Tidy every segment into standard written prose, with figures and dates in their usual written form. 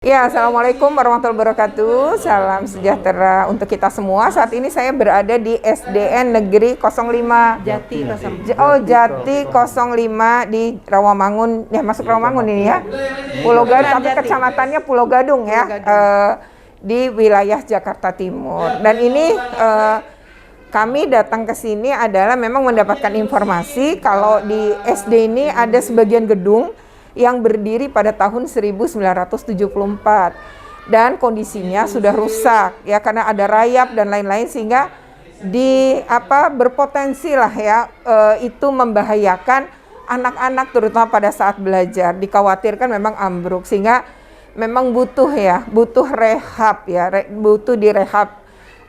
Ya, Assalamualaikum warahmatullahi wabarakatuh. Salam sejahtera untuk kita semua. Saat ini saya berada di SDN Negeri 05 Jati 05. Jati 05 di Rawamangun. Ya, masuk Rawamangun ini ya. Pulau Gadung, tapi kecamatannya Pulau Gadung ya. Di wilayah Jakarta Timur. Dan ini kami datang ke sini adalah memang mendapatkan informasi kalau di SD ini ada sebagian gedung yang berdiri pada tahun 1974 dan kondisinya sudah rusak ya karena ada rayap dan lain-lain sehingga berpotensi lah ya itu membahayakan anak-anak terutama pada saat belajar, dikhawatirkan memang ambruk sehingga memang butuh rehab ya, butuh direhab.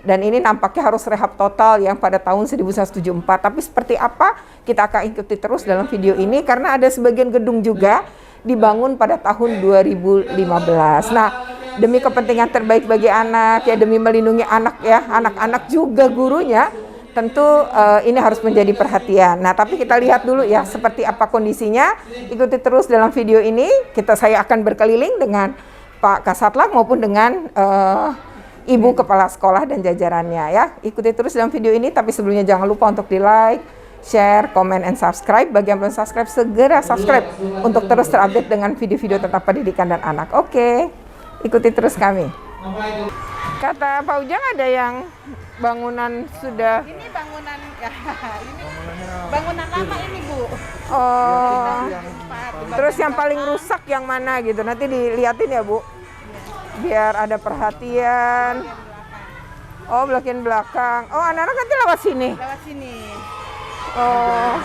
Dan ini nampaknya harus rehab total yang pada tahun 1974. Tapi seperti apa? Kita akan ikuti terus dalam video ini karena ada sebagian gedung juga dibangun pada tahun 2015. Nah, demi kepentingan terbaik bagi anak ya, demi melindungi anak ya, anak-anak juga gurunya, tentu ini harus menjadi perhatian. Nah, tapi kita lihat dulu ya seperti apa kondisinya. Ikuti terus dalam video ini. Saya akan berkeliling dengan Pak Kasatlantas maupun dengan Ibu Kepala Sekolah dan jajarannya ya. Ikuti terus dalam video ini, tapi sebelumnya jangan lupa untuk di-like, share, comment, and subscribe. Bagi yang belum subscribe, segera subscribe untuk terus terupdate dengan video-video tentang pendidikan dan anak. Oke, ikuti terus kami. Kata Pak Ujang ada yang bangunan sudah... Ini bangunan, ini bangunan lama ini Bu. Oh, terus yang paling rusak yang mana gitu? Nanti dilihatin ya Bu. Biar ada perhatian. Oh, bagian belakang. Oh, anak-anak nanti lewat sini. Lewat sini. Oh.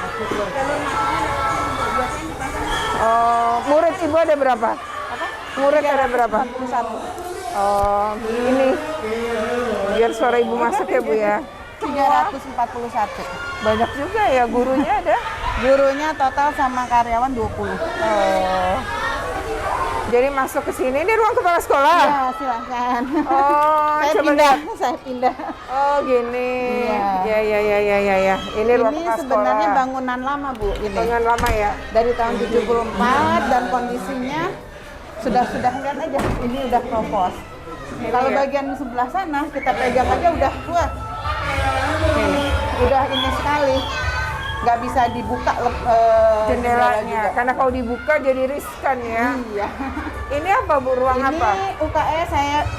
Oh, murid Ibu ada berapa? Apa? Murid ada berapa? 1. Oh, ini. Biar suara Ibu masuk ya, Bu ya. 341. Banyak juga ya gurunya ada. Gurunya total sama karyawan 20. Oh. Jadi masuk ke sini, ini ruang kepala sekolah? Iya, silakan. Oh, saya pindah. Oh, gini. Iya. Ya. Ini ruang kepala sekolah. Ini sebenarnya bangunan lama, Bu, ini. Bangunan lama ya? Dari tahun 74 dan kondisinya sudah lihat aja, ini udah kropos. Kalau ya? bagian sebelah sana kita pegang aja udah wah. Udah ini sekali. Nggak bisa dibuka jendelanya karena kalau dibuka jadi riskan ya. Iya. Ini apa Bu, ruang ini apa?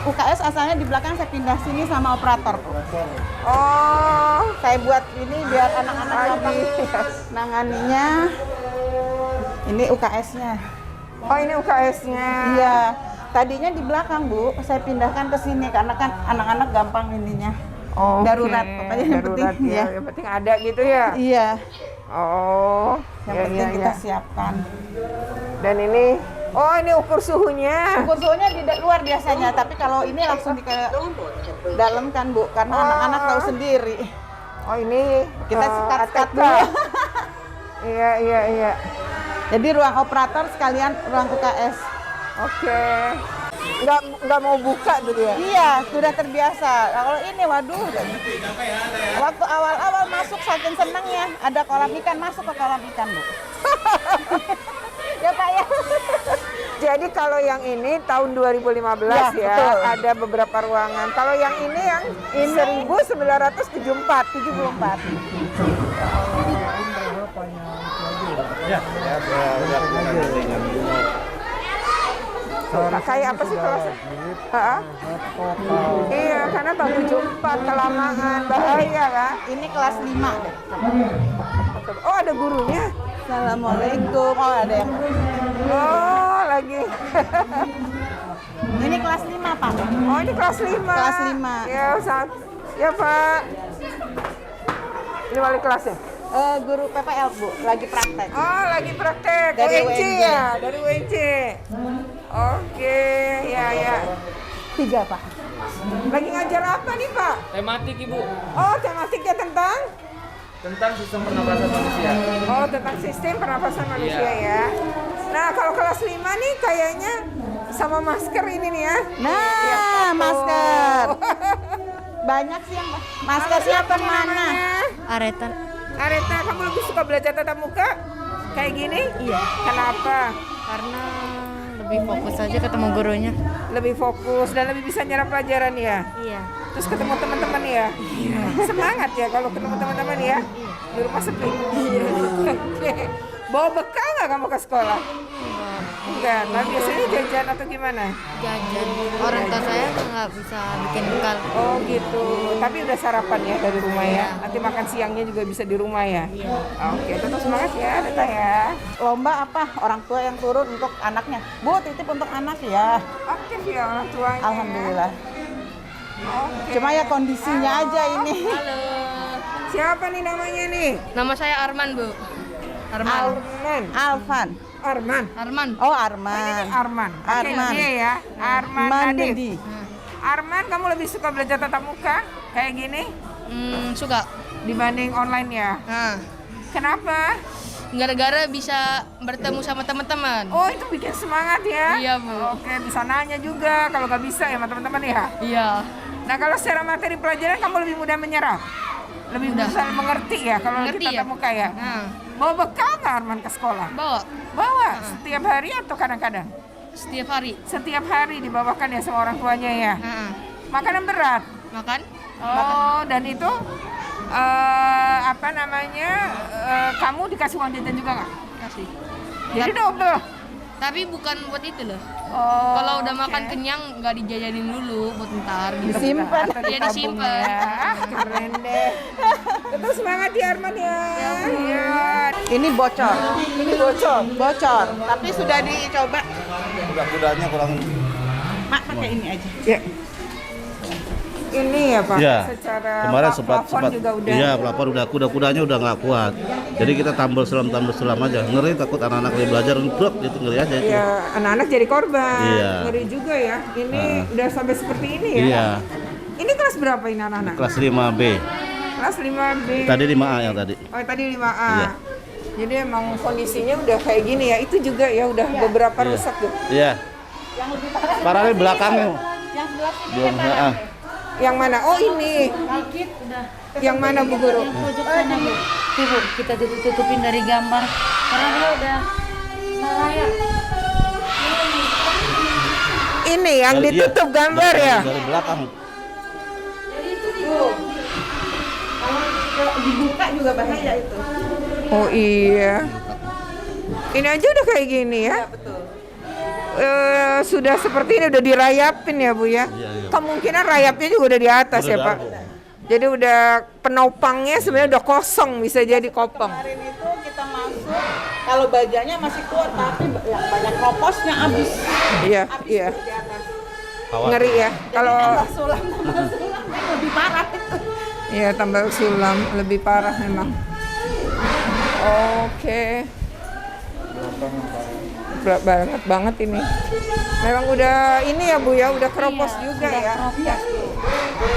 UKS asalnya di belakang saya pindah sini sama operator. Oh, Saya buat ini biar anak-anak gampang nanganinya. Ini UKS-nya. Oh, ini UKS-nya. Iya. Tadinya di belakang Bu, saya pindahkan ke sini karena kan anak-anak gampang ininya. Oh, darurat pokoknya yang darurat penting ya. Yang penting ada gitu ya. Iya. Oh, Yang penting kita siapkan. Dan ini, oh ini ukur suhunya. Ukur suhunya di luar biasanya, tapi kalau ini langsung di dalam kan Bu, karena anak-anak tahu sendiri. Oh ini kita sekat-sekat dulu. Iya. Jadi ruang operator sekalian ruang UKS. Oke. Nggak mau buka dulu ya? Iya, sudah terbiasa. Kalau ini waduh, waktu awal-awal masuk saking senangnya ada kolam ikan, masuk ke kolam ikan Bu. Ya Pak ya. Jadi kalau yang ini tahun 2015 ya betul. ada beberapa ruangan. Kalau yang ini 1974. Ya, Kayak apa sih kelasnya? Iya, karena tahun 74 kelamaan, bahaya kan? Ini kelas 5 deh. Oh, ada gurunya. Assalamualaikum. Oh, ada yang. Oh, lagi. Ini kelas 5, Pak. Oh, ini kelas 5. Kelas 5. Ya, Pak. Ini wali kelasnya? Guru PPL, Bu, lagi praktek. Oh, lagi praktek. Dari UNJ UNJ. ya? Dari UNJ. Oke, ya. 3, Pak. Lagi ngajar apa nih, Pak? tematik Ibu, Oh, tematiknya tentang sistem pernapasan manusia. Oh, tentang sistem pernapasan manusia ya. Nah, kalau kelas 5 nih kayaknya sama masker ini nih ya. Nah, masker. Banyak sih yang masker siapa mana? Areta, kamu lebih suka belajar tatap muka? Kayak gini? Iya. Kenapa? Karena lebih fokus aja ketemu gurunya. Lebih fokus dan lebih bisa nyerap pelajaran ya. Iya. Terus ketemu teman-teman ya. Semangat ya kalau ketemu teman-teman ya. Di rumah sepi. Oke. Bawa bekal nggak kamu ke sekolah? Enggak. Nah biasanya jajan atau gimana? Jajan. Orang tua saya nggak bisa bikin bekal. Oh gitu. Tapi udah sarapan ya dari rumah ya. Nanti makan siangnya juga bisa di rumah ya. Oke. Tetap semangat ya, Deta ya. Lomba apa? Orang tua yang turun untuk anaknya. Bu, titip untuk anak ya. Aktif ya orang tuanya. Alhamdulillah. Oke. Cuma ya kondisinya aja ini. Halo. Siapa nih namanya nih? Nama saya Arman, Bu. Arman. Alvan. Arman. Arman. Oh, Ini Arman. Arman. Oke, Arman. dia ya. Arman Mandedi. Nadif. Arman, kamu lebih suka belajar tatap muka kayak gini Suka. dibanding online ya? Nah, Kenapa? gara-gara bisa bertemu sama teman-teman. Oh, itu bikin semangat ya? Iya, Bu. Oke, bisa nanya juga kalau nggak bisa ya sama teman-teman ya. Iya. Nah, kalau secara materi pelajaran kamu lebih mudah menyerap? Lebih bisa mengerti ya kalau Mengerti kita tatap ya? muka ya? Nah, Bawa bekal nggak Arman ke sekolah? bawa Bawa setiap hari atau kadang-kadang? setiap hari. Setiap hari dibawakan ya sama orang tuanya ya? Nah, Makanan berat? makan. Oh, dan itu apa namanya? Kamu dikasih uang jajan juga nggak? Kasih. Jadi double. Tapi bukan buat itu loh. Oh, Kalau udah oke. makan kenyang nggak dijajanin dulu buat ntar gitu. Disimpan. Atau Iya, ditabung disimpan. ya. Keren deh. Tetap semangat ya Arman ya. Iya. Ini bocor. Ini bocor. Bocor. Tapi sudah dicoba. Kuda-kudanya kurang. Mak pakai ini aja. Ya. Ini ya Pak. Iya. Secara Kemarin plafon sempat juga udah. iya pelapor udah kuda-kudanya udah nggak kuat. Jadi kita tambal selam aja. Ngeri takut anak-anak lagi belajar brok gitu ngeri aja itu. Ya, anak-anak jadi korban. Iya. Ngeri juga ya. Ini udah sampai seperti ini ya. Iya. Ini kelas berapa ini anak-anak? Kelas 5B. Kelas 5B. Tadi 5A yang tadi. Oh, tadi 5A. Iya. Jadi emang kondisinya udah kayak gini ya. Itu juga ya udah beberapa Iya. rusak tuh. Iya. Yang lebih parah. Parahnya belakangnya. Yang sebelah sini Belum. yang parah. Yang mana? Oh, ini. Dikit udah. Yang mana Bu Guru? Pojok sana, Bu. Tuh, Bu, kita tutupin dari gambar. Karena dia udah salah ya. Ini yang ditutup gambar ya. Dari belakang. Kalau dibuka juga bahaya itu. Oh iya. Ini aja udah kayak gini ya. Betul. Sudah seperti ini udah dirayapin ya Bu ya. Iya. Kemungkinan rayapnya juga udah di atas Udah ya Pak. ada. Jadi udah penopangnya sebenarnya udah kosong, bisa jadi kopong. Kemarin itu kita masuk, kalau bajanya masih kuat, tapi yang banyak kroposnya habis. Iya, iya. Di atas. Ngeri ya. Kalau Tambah sulam lebih parah itu. iya tambah sulam lebih parah memang. Oke. Berat banget ini. Memang udah ini ya Bu ya, udah keropos juga sudah ya. keropos.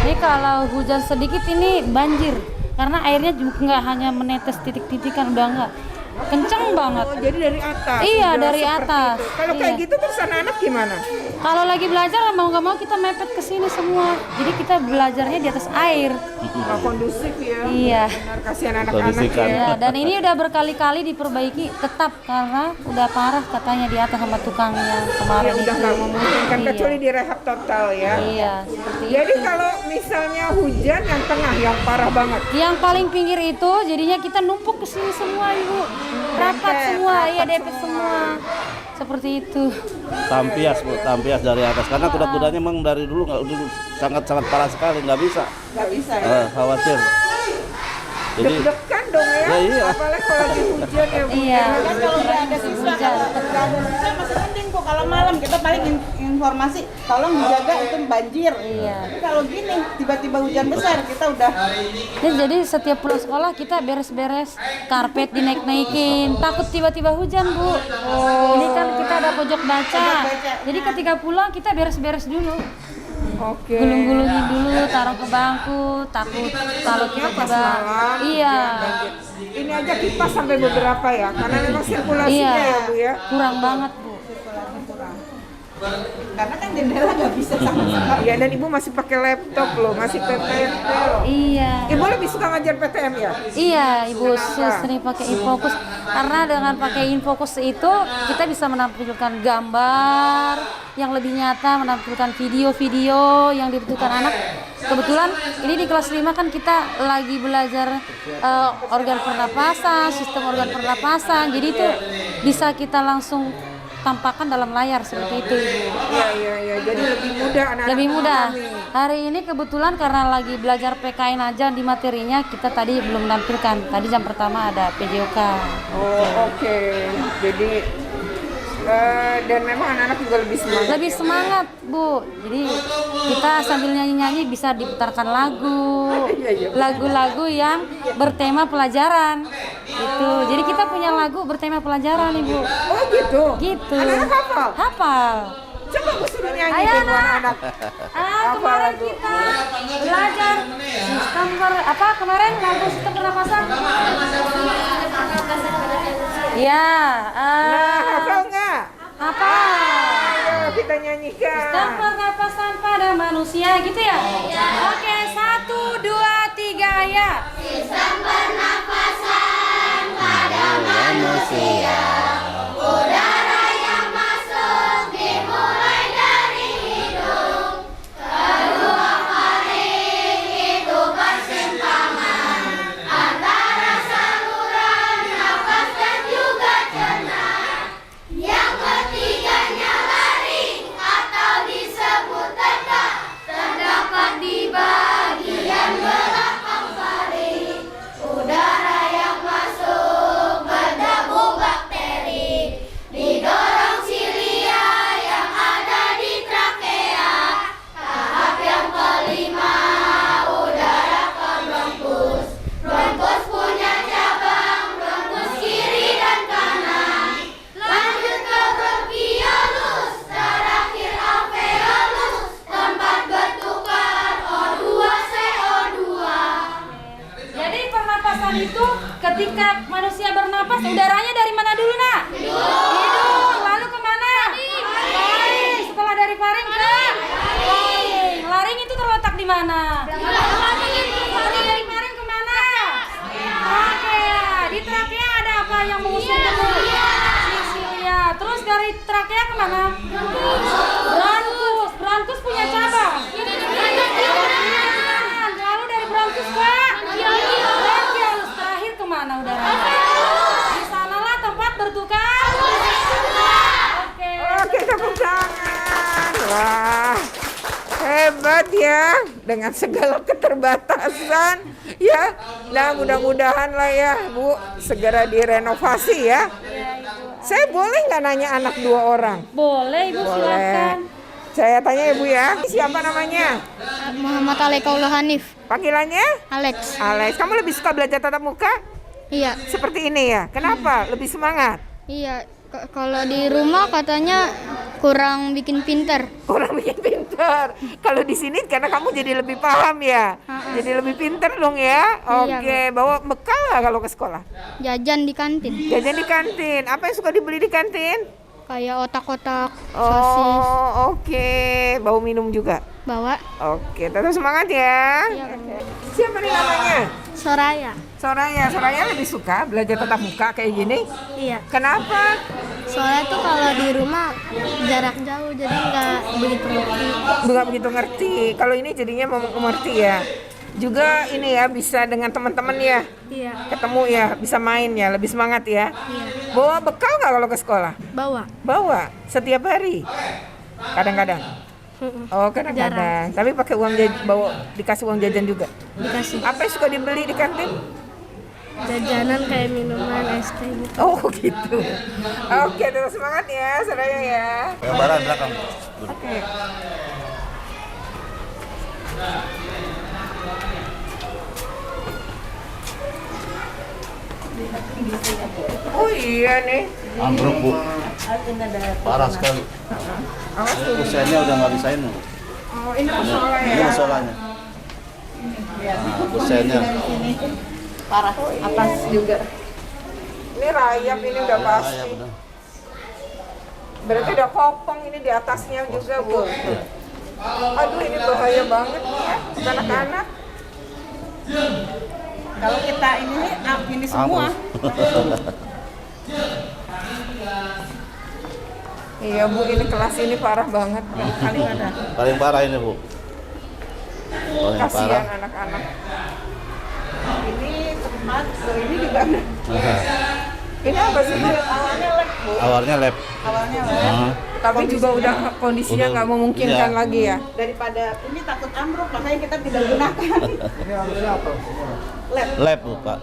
Ini kalau hujan sedikit ini banjir karena airnya juga nggak hanya menetes titik-titikan, udah nggak kenceng banget. Oh, jadi dari atas. Iya, udah dari seperti atas. itu. Kalau kayak Iya. gitu terus anak-anak gimana? Kalau lagi belajar mau nggak mau kita mepet ke sini semua. Jadi kita belajarnya di atas air. Nggak kondusif ya. Iya. Benar, kasihan anak-anak Kondisikan. ya. Ya, dan ini udah berkali-kali diperbaiki tetap karena udah parah katanya di atas sama tukangnya Ya kemarin udah itu. nggak memungkinkan Iya. kecuali direhab total ya. Iya, seperti Jadi itu. kalau misalnya hujan yang tengah yang parah banget. Yang paling pinggir itu jadinya kita numpuk ke sini semua, Ibu. Rapat semua, iya dempet semua. Seperti itu. Tampias Bu, tampias dari atas karena kuda-kudanya memang dari dulu nggak dulu sangat parah sekali nggak bisa. Nggak bisa ya. Khawatir. Jadi Deg-degan dong ya. Ya, iya. Apalagi kalau lagi hujan ya Bu. Iya. Kan kalau nggak ada siswa, kalau nggak ada siswa masih penting kok. Kalau malam kita paling informasi, tolong dijaga itu banjir. Iya. Tapi kalau gini tiba-tiba hujan besar kita udah Jadi setiap pulang sekolah kita beres-beres karpet dinaik-naikin. Takut tiba-tiba hujan, Bu. Ini kan kita ada pojok baca. Jadi ketika pulang kita beres-beres dulu. Oke. Gulung-gulungin dulu, taruh ke bangku. Takut kalau Pas tiba-tiba. malam. Iya. banjir. Ini aja kipas sampai beberapa ya. Karena memang sirkulasinya Iya. ya Bu ya. Kurang banget, Bu. Karena kan jendela nggak bisa sama sekali. Iya, dan ibu masih pakai laptop loh, masih PTM loh. Iya. Ibu lebih suka ngajar PTM ya? Iya, Ibu Kenapa? sering pakai Infokus karena dengan pakai Infokus itu kita bisa menampilkan gambar yang lebih nyata, menampilkan video-video yang dibutuhkan anak. Kebetulan ini di kelas 5 kan kita lagi belajar organ pernapasan, sistem organ pernapasan. Jadi itu bisa kita langsung tampakkan dalam layar seperti itu, Ibu. Iya. Jadi lebih mudah anak-anak. Lebih mudah. memahami. Hari ini kebetulan karena lagi belajar PKN aja di materinya, kita tadi belum menampilkan. Tadi jam pertama ada PJOK. Oh, oke. Jadi dan memang anak-anak juga lebih semangat. Lebih semangat, Bu. Jadi kita sambil nyanyi-nyanyi bisa diputarkan lagu-lagu yang bertema pelajaran. Gitu. Jadi kita punya lagu bertema pelajaran, Ibu. Oh gitu. Gitu. Anak-anak hafal. Hafal. Coba aku suruh nyanyi Ayo, deh buat Nak. anak. Apa Kemarin lagu? kita belajar sistem kemarin lagu sistem pernapasan. Ya, Nah, hafal nggak? apa? Ayo kita nyanyikan. Sistem pernapasan pada manusia gitu ya? Oke, 1, 2, 3 ya. Jadi pernapasan itu ketika manusia bernapas udaranya dari mana dulu, Nak? Hidung. Lalu kemana? Faring. Setelah dari faring ke laring. Laring itu terletak di mana? Lalu dari faring kemana? Trakea. Di trakea ada apa yang mengusung tubuh? Sisilia. Terus dari trakea kemana? Bronkus. Bronkus punya cabang. Lalu dari bronkus ke bronkiolus. Terakhir kemana udara? Di sanalah tempat bertukar. Oke. Oke, tepuk tangan. Wah, hebat ya. Dengan segala keterbatasan ya. Nah, mudah-mudahan lah ya, Bu, segera direnovasi ya. Saya boleh nggak nanya anak 2 orang? Boleh, Ibu, silakan. Saya tanya ya, Bu ya. Siapa namanya? Muhammad Alekaullah Hanif. Panggilannya? Alex. Alex. Kamu lebih suka belajar tatap muka? Iya. Seperti ini ya. Kenapa? Lebih semangat? Iya. Kalau di rumah katanya kurang bikin pinter. Kurang bikin pinter. Kalau di sini karena kamu jadi lebih paham ya. Jadi lebih pinter dong ya. Iya, Oke, bawa bekal nggak kalau ke sekolah? Jajan di kantin. Jajan di kantin. Apa yang suka dibeli di kantin? Kayak otak-otak, sosis. Oh, oke. Bawa minum juga. Bawa. Oke, tetap semangat ya. Siapa nih namanya? Soraya. Soraya lebih suka belajar tatap muka kayak gini. Iya. Kenapa? Soalnya tuh kalau di rumah jarak jauh jadi nggak begitu ngerti. Nggak begitu ngerti. Kalau ini jadinya mau mengerti ya. Juga ini ya bisa dengan teman-teman ya. Iya. Ketemu ya, bisa main ya, lebih semangat ya. Iya. Bawa bekal nggak kalau ke sekolah? Bawa. Bawa setiap hari. Kadang-kadang. Oh, kadang-kadang. Tapi pakai uang bawa dikasih uang jajan juga. Dikasih Apa yang suka dibeli di kantin? jajanan kayak minuman, es teh gitu. Oh, gitu. Oke, terus semangat ya, Soraya ya. Gambaran belakang. Oke. Oh iya nih. Ambruk, Bu. Parah sekali. Awas tuh. Usianya udah nggak bisa ini. Oh, ini musola ya. Ini musolanya. Nah, usianya. Parah. Atas juga. Ini rayap ini udah pasti. Ya, udah. Berarti ada kopong ini di atasnya juga, Bu. Aduh, ini bahaya banget nih ya, anak-anak. Kalau kita ini semua. Iya, Bu, ini kelas ini parah banget. Paling ada. Paling parah ini, Bu. Paling parah. Kasihan anak-anak. Ini tempat, ini juga Ini apa sih? awalnya lab, Bu. Awalnya lab. Awalnya lab. Nah, Tapi juga udah kondisinya Udah, nggak memungkinkan iya. lagi ya. Daripada ini takut ambruk, makanya kita tidak gunakan. lab, Bu, Pak.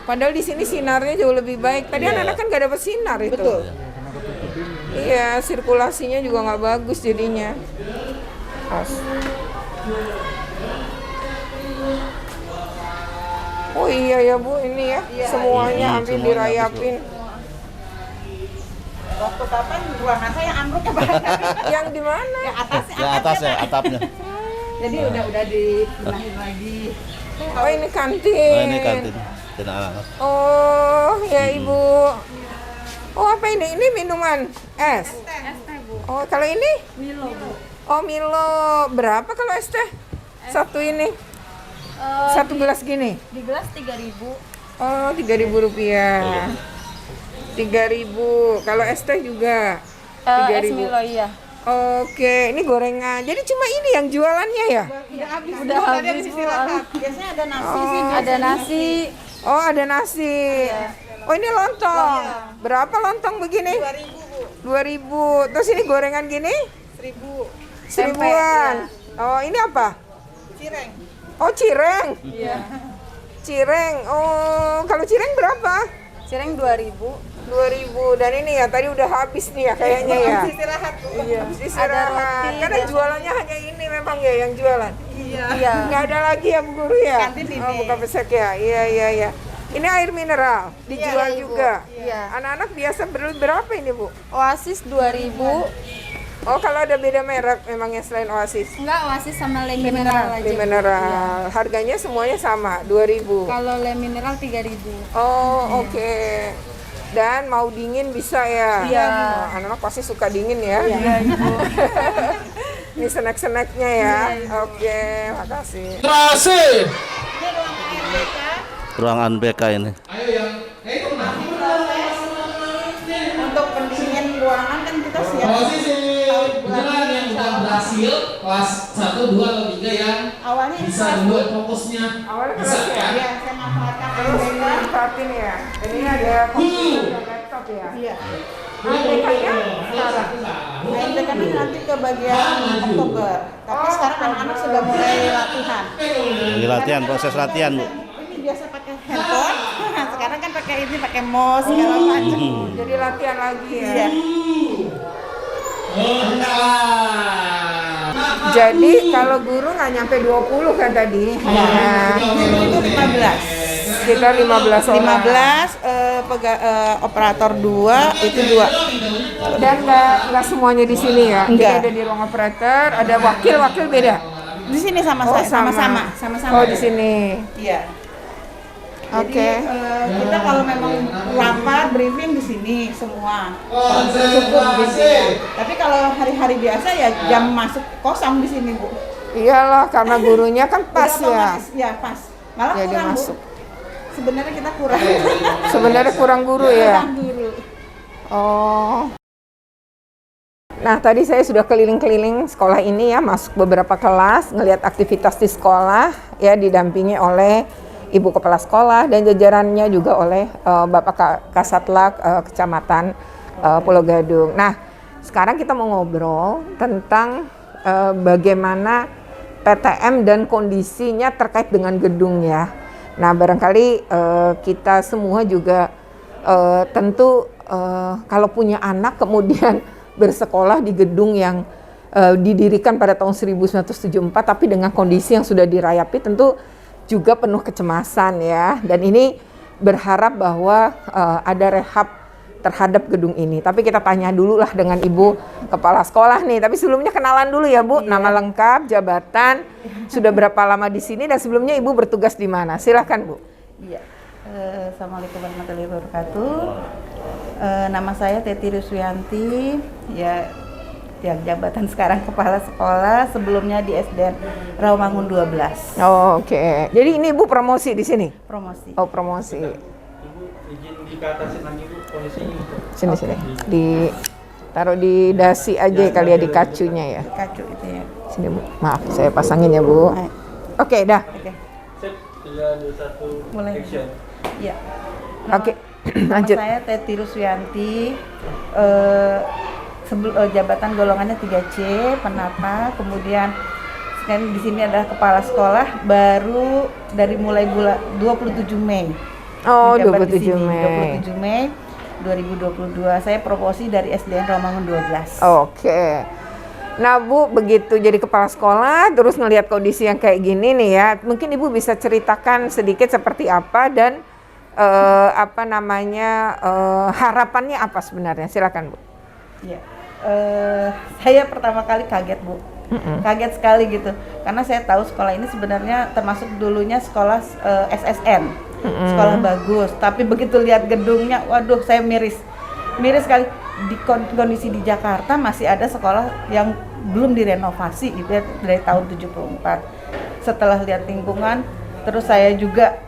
Padahal di sini sinarnya jauh lebih baik. Tadi anak-anak kan nggak dapat sinar itu. Betul. Iya, sirkulasinya juga nggak bagus jadinya. As. Oh iya ya Bu, ini ya semuanya hampir semuanya dirayapin. Waktu kapan ruangan saya ambruk ke bawah. Yang di mana? Yang atasnya. Di atas ya, atapnya. Jadi udah dibenahin lagi. Oh ini kantin. Nah, ini kantin. Kantin anak-anak. Oh ya Ibu. Oh apa ini? Ini minuman es. Oh kalau ini? Milo, Bu. Oh Milo. Berapa kalau es teh? Satu ini? Satu gelas gini? Di gelas 3.000. Oh, Rp3.000. 3.000. Kalau es teh juga Es 3.000. Milo iya. Oke, ini gorengan. Jadi cuma ini yang jualannya ya? Udah habis, Bu. Biasanya ada nasi sih. Ada nasi. Oh, ada nasi. Oh, ini lontong. Berapa lontong begini? 2.000, Bu. 2.000. Terus ini gorengan gini? 1.000. Seribuan. Oh, ini apa? Cireng. Oh, cireng. Iya. Cireng. Oh, kalau cireng berapa? Cireng 2.000. 2.000. Dan ini ya tadi udah habis nih ya kayaknya ya. Istirahat, Bu. Iya. Istirahat. Ada roti. Karena jualannya hanya ini memang ya yang jualan. Iya. Nggak ada lagi ya Bu Guru ya? Kantin ini. Oh, buka besek ya. Iya. Ini air mineral dijual Iya, Ibu. juga. Iya. Anak-anak biasa beli berapa ini Bu? Oasis 2.000. Oh, kalau ada beda merek memangnya selain Oasis? Enggak, Oasis sama Le Mineral aja. Le Bu. Mineral. Harganya semuanya sama, 2.000. Kalau Le Mineral 3.000. Oh, oke. Dan mau dingin bisa ya? Iya. Oh, anak-anak pasti suka dingin ya? Iya, Ibu. Ini snack-snacknya ya? Oke, makasih. Ruangan BK ini. Untuk pendingin ruangan kan kita siap. Posisi jalan yang udah berhasil kelas 1, 2 atau 3 yang Awalnya bisa membuat fokusnya Awalnya bisa kelas ya? kan? ya saya manfaatkan Terus MBK. manfaatin ya? Ini ada komputer dan laptop ya? Iya. ABK-nya sekarang? Nah, MBK kan nanti ke bagian Oktober. Tapi sekarang anak-anak sudah mulai latihan. Lagi latihan, proses latihan, Bu. Ini biasa pakai handphone. Sekarang kan pakai ini, pakai mouse segala macam. Jadi latihan lagi ya? Iya. Jadi kalau guru nggak nyampe 20 kan tadi? Hanya Itu 15. sekitar 15 orang. 15 operator 2 itu 2. Dan nggak semuanya di sini ya? Enggak. Jadi ada di ruang operator, ada wakil beda? Di sini sama Oh, saya, sama-sama. Oh, di sini. Iya. Oke. Jadi kita kalau memang rapat briefing di sini semua cukup gitu ya. Tapi kalau hari-hari biasa ya jam masuk kosong di sini, Bu. Iyalah, karena gurunya kan pas Udah ya. otomatis, ya pas. Malah Jadi kurang, masuk. Bu. Sebenarnya kita kurang. Sebenarnya kurang guru ya. Kurang guru. Oh. Nah, tadi saya sudah keliling-keliling sekolah ini ya, masuk beberapa kelas, ngelihat aktivitas di sekolah ya, didampingi oleh Ibu Kepala Sekolah dan jajarannya juga oleh Bapak Kasatlak Kecamatan Pulau Gadung. Nah, sekarang kita mau ngobrol tentang bagaimana PTM dan kondisinya terkait dengan gedung ya. Nah, barangkali kita semua juga tentu kalau punya anak kemudian bersekolah di gedung yang didirikan pada tahun 1974 tapi dengan kondisi yang sudah dirayapi tentu juga penuh kecemasan ya. Dan ini berharap bahwa ada rehab terhadap gedung ini. Tapi kita tanya dulu lah dengan Ibu Kepala Sekolah nih. Tapi sebelumnya kenalan dulu ya Bu, nama lengkap, jabatan, sudah berapa lama di sini dan sebelumnya Ibu bertugas di mana? Silakan Bu. Iya. Assalamualaikum warahmatullahi wabarakatuh. Nama saya Teti Ruswianti, ya jabatan sekarang kepala sekolah, sebelumnya di SDN Rawamangun 12. Oh, oke. Jadi ini Ibu promosi di sini? Promosi. Oh, promosi. Ibu izin dikatasin lagi Bu kondisinya. Sini. Taruh di dasi aja kali ya, di kacunya ya. Kacu itu ya. Sini Bu. Maaf, saya pasangin ya Bu. Baik. Oke, dah. Oke. Set 3, 2, 1 Mulai. action. Iya. Oke. Nama Lanjut. saya Teti Ruswianti. Jabatan golongannya 3C, penata, kemudian di sini adalah kepala sekolah baru dari mulai bulan 27 Mei. Oh, Menjabat di 27 sini, Mei. 27 Mei 2022. Saya promosi dari SDN Rawamangun 12. Oke. Nah Bu, begitu jadi kepala sekolah, terus ngelihat kondisi yang kayak gini nih ya, mungkin Ibu bisa ceritakan sedikit seperti apa dan harapannya apa sebenarnya? Silakan Bu. Ya. Saya pertama kali kaget Bu, kaget sekali gitu, karena saya tahu sekolah ini sebenarnya termasuk dulunya sekolah SSN, sekolah bagus, tapi begitu lihat gedungnya, waduh saya miris sekali. Di kondisi di Jakarta masih ada sekolah yang belum direnovasi gitu ya, dari tahun 74. Setelah lihat lingkungan, terus saya juga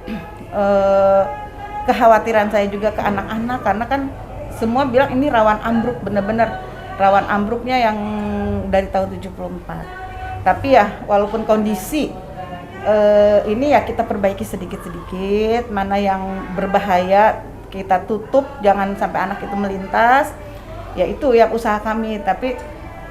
kekhawatiran saya juga ke anak-anak, karena kan semua bilang ini rawan ambruk, benar-benar rawan ambruknya yang dari tahun 74. Tapi ya walaupun kondisi ini ya kita perbaiki sedikit-sedikit, mana yang berbahaya kita tutup, jangan sampai anak itu melintas. Ya itu yang usaha kami, tapi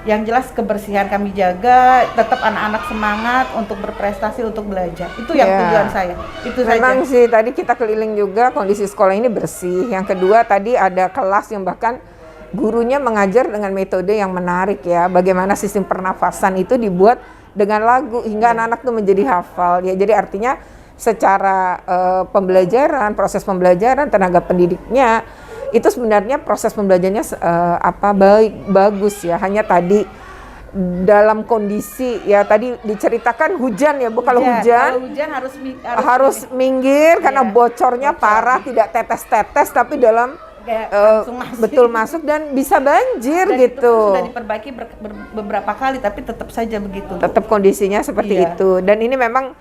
yang jelas kebersihan kami jaga, tetap anak-anak semangat untuk berprestasi, untuk belajar. Itu yang tujuan saya. Itu Memang saja. sih tadi kita keliling juga, kondisi sekolah ini bersih. Yang kedua tadi ada kelas yang bahkan gurunya mengajar dengan metode yang menarik ya. Bagaimana sistem pernafasan itu dibuat dengan lagu hingga anak-anak tuh menjadi hafal ya. Jadi artinya secara pembelajaran, proses pembelajaran, tenaga pendidiknya itu sebenarnya proses pembelajarannya bagus ya. Hanya tadi dalam kondisi ya tadi diceritakan hujan ya Bu, kalau hujan harus minggir karena bocornya parah, tidak tetes-tetes tapi dalam betul masuk dan bisa banjir dan gitu. Itu sudah diperbaiki beberapa kali, tapi tetap saja begitu. Tetap kondisinya seperti itu. Dan ini memang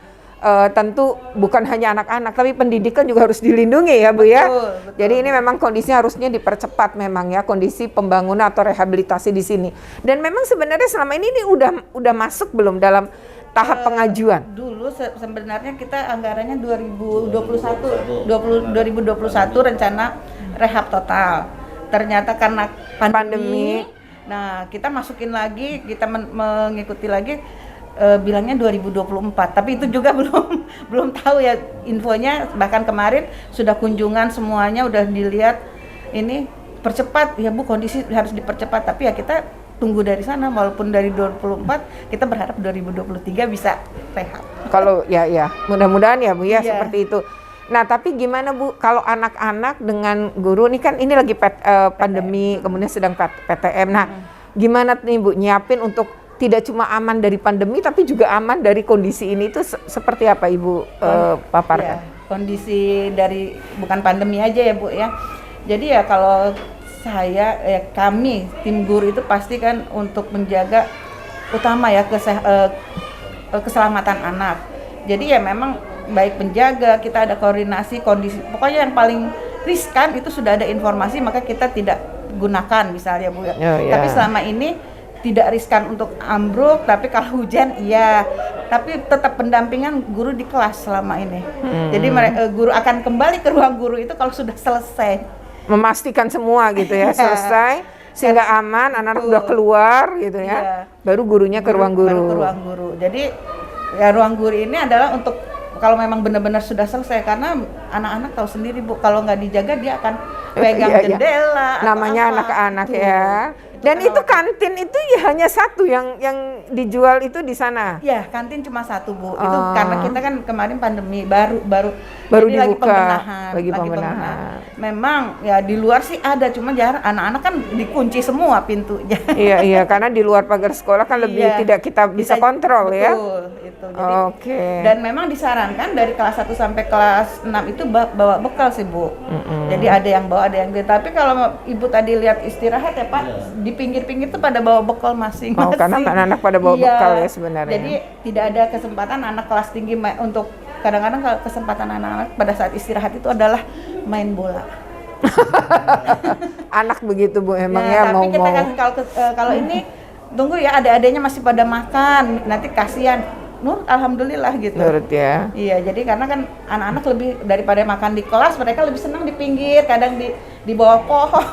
tentu bukan hanya anak-anak, tapi pendidikan juga harus dilindungi ya Bu ya. Betul. Jadi ini memang kondisinya harusnya dipercepat memang ya, kondisi pembangunan atau rehabilitasi di sini. Dan memang sebenarnya selama ini udah masuk belum dalam tahap pengajuan? Dulu sebenarnya kita anggarannya 2021 rencana rehab total. Ternyata karena pandemi, nah kita masukin lagi, kita mengikuti lagi, bilangnya 2024. Tapi itu juga belum tahu ya infonya. Bahkan kemarin sudah kunjungan semuanya, udah dilihat ini percepat ya Bu, kondisi harus dipercepat. Tapi ya kita tunggu dari sana, walaupun dari 2024 kita berharap 2023 bisa rehab. Kalau ya mudah-mudahan ya Bu ya, Iya. seperti itu. Nah tapi gimana Bu kalau anak-anak dengan guru, ini kan ini lagi pandemi, kemudian sedang PTM. Nah gimana nih Bu nyiapin untuk tidak cuma aman dari pandemi tapi juga aman dari kondisi ini, itu seperti apa Ibu paparkan? Ya, kondisi dari bukan pandemi aja ya Bu ya. Jadi ya kalau kami tim guru itu pasti kan untuk menjaga utama ya keselamatan anak. Jadi ya memang baik penjaga, kita ada koordinasi kondisi, pokoknya yang paling riskan itu sudah ada informasi, maka kita tidak gunakan misalnya Bu ya. Tapi selama ini tidak riskan untuk ambruk, tapi kalau hujan iya. Tapi tetap pendampingan guru di kelas selama ini. Jadi guru akan kembali ke ruang guru itu kalau sudah selesai. Memastikan semua gitu ya, selesai sehingga aman, anak-anak udah keluar gitu ya. Baru gurunya ke ruang guru. Baru ke ruang guru. Jadi ya ruang guru ini adalah untuk kalau memang benar-benar sudah selesai, karena anak-anak tahu sendiri Bu, kalau nggak dijaga dia akan pegang jendela. Namanya anak-anak ya. Dan itu kantin itu ya hanya satu yang dijual itu di sana. Ya, kantin cuma satu Bu. Itu karena kita kan kemarin pandemi baru dibuka. Lagi pembenahan. Memang ya di luar sih ada, cuma jarang. Anak-anak kan dikunci semua pintunya. Iya karena di luar pagar sekolah kan lebih tidak kita bisa kontrol ya. Betul. gitu. Jadi Oke. dan memang disarankan dari kelas 1 sampai kelas 6 itu bawa bekal sih, Bu. Jadi ada yang bawa, ada yang tidak. Tapi kalau Ibu tadi lihat istirahat ya, Pak, di pinggir-pinggir tuh pada bawa bekal masing-masing. Oh, karena anak-anak pada bawa bekal ya sebenarnya. Jadi tidak ada kesempatan anak kelas tinggi untuk kadang-kadang kalau kesempatan anak-anak pada saat istirahat itu adalah main bola. Anak begitu Bu, emang Nah, ya tapi kita mau. kan kalau ini tunggu ya, adik-adiknya masih pada makan, nanti kasihan. Nur, alhamdulillah gitu. Nurut ya. Iya, jadi karena kan anak-anak lebih daripada makan di kelas, mereka lebih senang di pinggir, kadang di bawah pohon.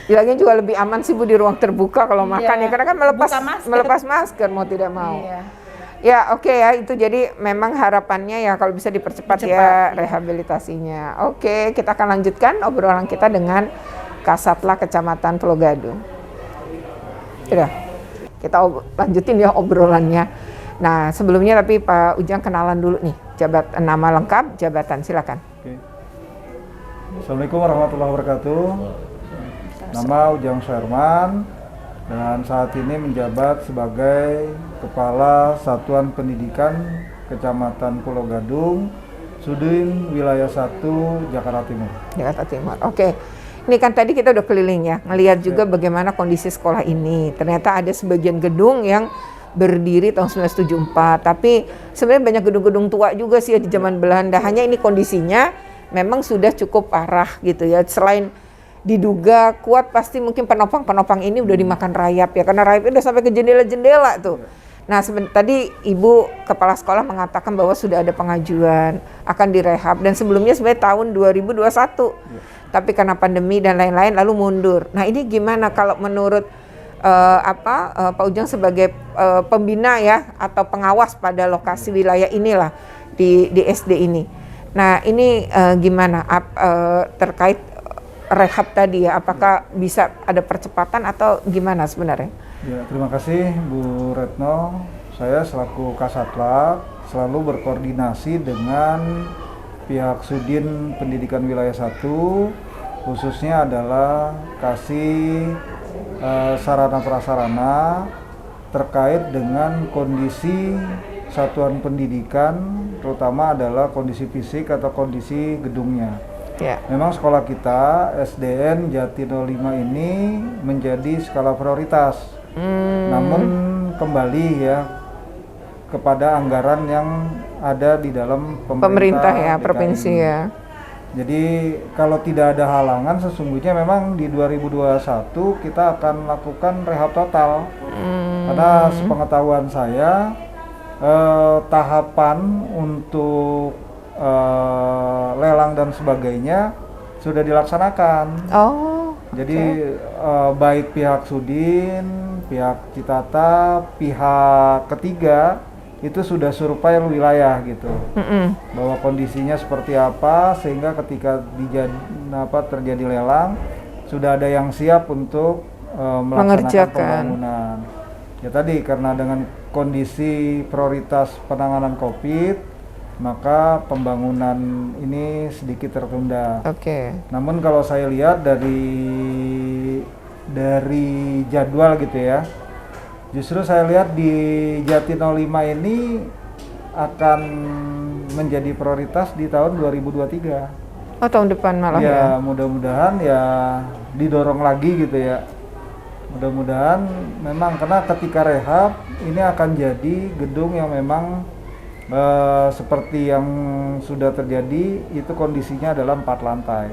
Bilangnya juga lebih aman sih Bu di ruang terbuka kalau makan ya, karena kan Buka masker. melepas masker mau tidak mau. Iya. Ya oke ya, itu jadi memang harapannya ya kalau bisa dipercepat ya rehabilitasinya. Oke, kita akan lanjutkan obrolan kita dengan Kasatla Kecamatan Pulau Gadung. Udah, kita lanjutin ya obrolannya. Nah sebelumnya tapi Pak Ujang kenalan dulu nih, nama lengkap, jabatan, silakan. Oke. Assalamualaikum warahmatullahi wabarakatuh. Nama Ujang Sherman dan saat ini menjabat sebagai Kepala Satuan Pendidikan Kecamatan Pulau Gadung, Sudin Wilayah 1 Jakarta Timur. Jakarta Timur. Oke. Ini kan tadi kita udah keliling ya, ngelihat juga bagaimana kondisi sekolah ini. Ternyata ada sebagian gedung yang berdiri tahun 1974, tapi sebenarnya banyak gedung-gedung tua juga sih ya di zaman Belanda. Hanya ini kondisinya memang sudah cukup parah gitu ya. Selain diduga kuat, pasti mungkin penopang-penopang ini udah dimakan rayap ya, karena rayapnya udah sampai ke jendela-jendela tuh. Nah, tadi Ibu Kepala Sekolah mengatakan bahwa sudah ada pengajuan akan direhab dan sebelumnya sebenarnya tahun 2021. Tapi karena pandemi dan lain-lain lalu mundur. Nah, ini gimana kalau menurut Pak Ujang sebagai pembina ya atau pengawas pada lokasi wilayah inilah di SD ini. Nah, ini gimana terkait rehab tadi ya, apakah bisa ada percepatan atau gimana sebenarnya? Ya, terima kasih Bu Retno. Saya selaku Kasatla selalu berkoordinasi dengan pihak Sudin Pendidikan Wilayah 1, khususnya adalah kasih sarana prasarana terkait dengan kondisi satuan pendidikan, terutama adalah kondisi fisik atau kondisi gedungnya. Ya. Memang sekolah kita SDN Jati 05 ini menjadi skala prioritas. Namun kembali ya kepada anggaran yang ada di dalam pemerintah ya, DKI. provinsi ya. Jadi kalau tidak ada halangan sesungguhnya memang di 2021 kita akan lakukan rehab total. Karena sepengetahuan saya tahapan untuk lelang dan sebagainya sudah dilaksanakan. Oh. Jadi baik pihak Sudin, pihak Citata, pihak ketiga itu sudah survei wilayah gitu, bahwa kondisinya seperti apa sehingga ketika terjadi lelang sudah ada yang siap untuk melaksanakan pembangunan. Ya tadi karena dengan kondisi prioritas penanganan COVID, maka pembangunan ini sedikit tertunda. Oke. Namun kalau saya lihat dari jadwal gitu ya, justru saya lihat di Jati 05 ini akan menjadi prioritas di tahun 2023. Oh, tahun depan malah ya. Ya, mudah-mudahan ya didorong lagi gitu ya. Mudah-mudahan memang karena ketika rehab ini akan jadi gedung yang memang seperti yang sudah terjadi itu kondisinya adalah 4 lantai.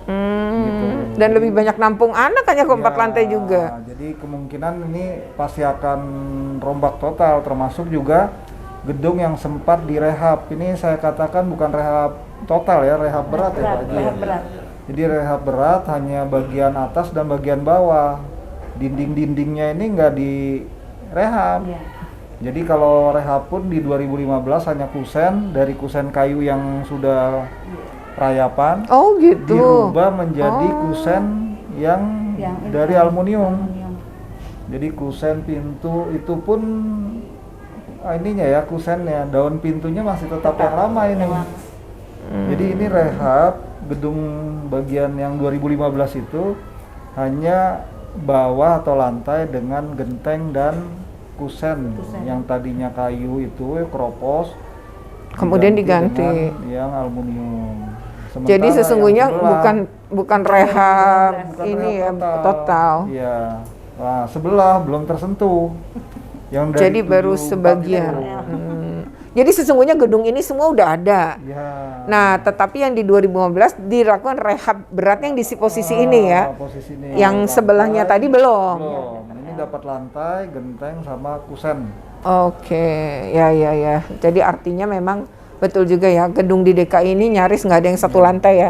Gitu. Dan lebih banyak nampung anak hanya ke 4 lantai juga. Jadi kemungkinan ini pasti akan rombak total, termasuk juga gedung yang sempat direhab. Ini saya katakan bukan rehab total ya, rehab berat ya Pak Haji. Rehab berat. Jadi rehab berat hanya bagian atas dan bagian bawah. Dinding-dindingnya ini nggak direhab. Jadi kalau rehab pun di 2015 hanya kusen, dari kusen kayu yang sudah rayapan, Oh gitu. dirubah menjadi kusen yang dari aluminium. Jadi kusen pintu itu pun ininya ya kusennya, daun pintunya masih tetap yang lama ini. Jadi ini rehab gedung bagian yang 2015 itu hanya bawah atau lantai dengan genteng dan kusen yang tadinya kayu itu keropos, Kemudian diganti. dengan yang aluminium. Sementara Jadi sesungguhnya yang sebelah- bukan rehab bukan ini ya rehab total. Iya. Nah, sebelah belum tersentuh. Yang dari Jadi baru 74 sebagian. itu. Jadi sesungguhnya gedung ini semua udah ada. Ya. Nah, tetapi yang di 2015 dilakukan rehab berat yang di posisi ini ya. Posisi ini. Yang sebelahnya tadi belum. Belum. Ini dapat lantai, genteng sama kusen. Oke, ya. Jadi artinya memang betul juga ya, gedung di DKI ini nyaris nggak ada yang satu lantai ya.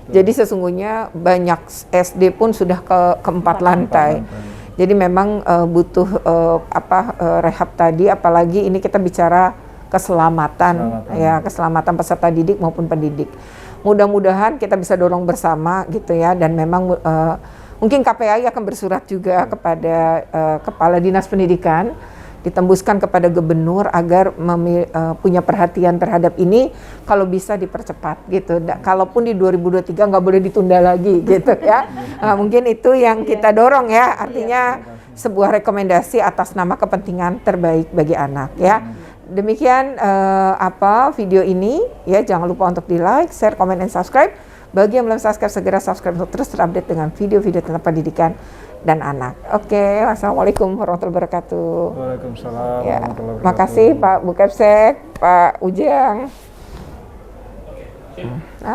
Jadi sesungguhnya banyak SD pun sudah keempat lantai. Jadi memang butuh rehab tadi, apalagi ini kita bicara keselamatan. Ya, keselamatan peserta didik maupun pendidik. Mudah-mudahan kita bisa dorong bersama gitu ya, dan memang mungkin KPAI akan bersurat juga kepada Kepala Dinas Pendidikan, ditembuskan kepada gubernur agar punya perhatian terhadap ini, kalau bisa dipercepat gitu. Kalaupun di 2023 nggak boleh ditunda lagi gitu ya. Mungkin itu yang kita dorong ya, artinya sebuah rekomendasi atas nama kepentingan terbaik bagi anak ya. Demikian video ini ya, jangan lupa untuk di like, share, komen, dan subscribe. Bagi yang belum subscribe, segera subscribe untuk terus terupdate dengan video-video tentang pendidikan dan anak. Oke, wassalamualaikum warahmatullahi wabarakatuh. Waalaikumsalam Ya, warahmatullahi wabarakatuh. makasih Pak Bu Kepsek, Pak Ujang.